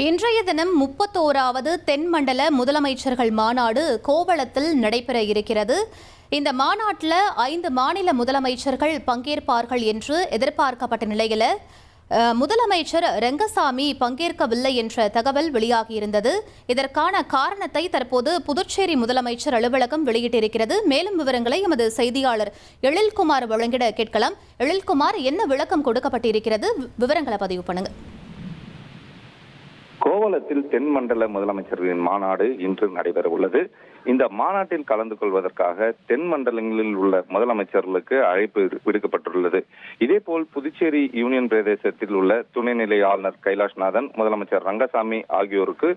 இன்றைய தினம் 31வது தென்மண்டல முதலமைச்சர்கள் மாநாடு கோவளத்தில் நடைபெற இருக்கிறது. இந்த மாநாட்டில் 5 மாநில முதலமைச்சர்கள் பங்கேற்பார்கள் என்று எதிர்பார்க்கப்பட்ட நிலையில் முதலமைச்சர் ரெங்கசாமி பங்கேற்கவில்லை என்ற தகவல் வெளியாகியிருந்தது. இதற்கான காரணத்தை தற்போது புதுச்சேரி முதலமைச்சர் அலுவலகம் வெளியிட்டிருக்கிறது. மேலும் விவரங்களை எமது செய்தியாளர் எழில்குமார் வழங்கிட கேட்கலாம். எழில்குமார், என்ன விளக்கம் கொடுக்கப்பட்டிருக்கிறது? விவரங்களை பதிவு பண்ணுங்க. கோவளத்தில் தென்மண்டல முதலமைச்சர்களின் மாநாடு இன்று நடைபெற உள்ளது. இந்த மாநாட்டில் கலந்து கொள்வதற்காக தென் மண்டலங்களில் உள்ள முதலமைச்சர்களுக்கு அழைப்பு விடுக்கப்பட்டுள்ளது. இதேபோல் புதுச்சேரி யூனியன் பிரதேசத்தில் உள்ள துணைநிலை ஆளுநர் கைலாஷ்நாதன், முதலமைச்சர் ரங்கசாமி ஆகியோருக்கு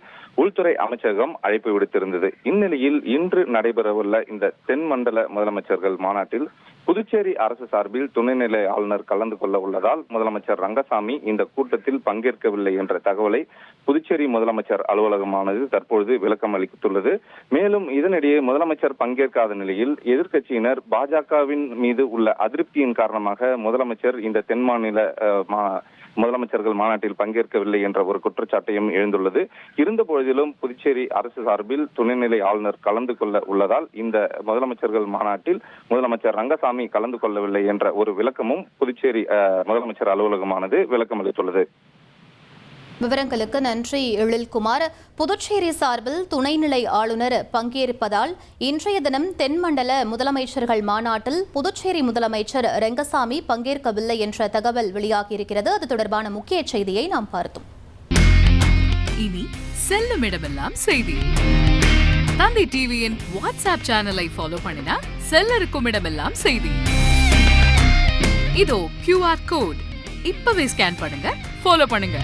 உள்துறை அமைச்சகம் அழைப்பு விடுத்திருந்தது. இந்நிலையில் இன்று நடைபெறவுள்ள இந்த தென் மண்டல முதலமைச்சர்கள் மாநாட்டில் புதுச்சேரி அரசு சார்பில் துணைநிலை ஆளுநர் கலந்து கொள்ள உள்ளதால் முதலமைச்சர் ரங்கசாமி இந்த கூட்டத்தில் பங்கேற்கவில்லை என்ற தகவலை புதுச்சேரி முதலமைச்சர் அலுவலகமானது தற்பொழுது விளக்கம் அளித்துள்ளது. மேலும் இதனிடையே முதலமைச்சர் பங்கேற்காத நிலையில் எதிர்க்கட்சியினர் பாஜகவின் மீது உள்ள அதிருப்தியின் காரணமாக முதலமைச்சர் இந்த தென் மாநில முதலமைச்சர்கள் மாநாட்டில் பங்கேற்கவில்லை என்ற ஒரு குற்றச்சாட்டையும் எழுந்துள்ளது. இருந்த பொழுதிலும் புதுச்சேரி அரசு சார்பில் துணைநிலை ஆளுநர் கலந்து கொள்ள உள்ளதால் இந்த முதலமைச்சர்கள் மாநாட்டில் முதலமைச்சர் ரங்கசாமி கலந்து கொள்ளவில்லை என்ற ஒரு விளக்கமும் புதுச்சேரி முதலமைச்சர் அலுவலகமானது விளக்கம் அளித்துள்ளது. விவரங்களுக்கு நன்றி எழில்குமார். புதுச்சேரி சார்பில் துணைநிலை ஆளுநர் பங்கேற்பதால் இன்றைய தினம் தென்மண்டல முதலமைச்சர்கள் மாநாட்டில் புதுச்சேரி முதலமைச்சர் ரெங்கசாமி பங்கேற்கவில்லை என்ற தகவல் வெளியாகியிருக்கிறது. அது தொடர்பான முக்கிய செய்தியை நாம் பார்த்தோம். இனி செல்லும் இடமெல்லாம் செய்தி. தந்தை டிவியின் வாட்ஸ்அப் சேனலை ஃபாலோ பண்ணினா செல்லருக்கும் இடமெல்லாம் செய்தி. இதோ QR கோட் இப்பவே ஸ்கேன் பண்ணுங்க, ஃபாலோ பண்ணுங்க.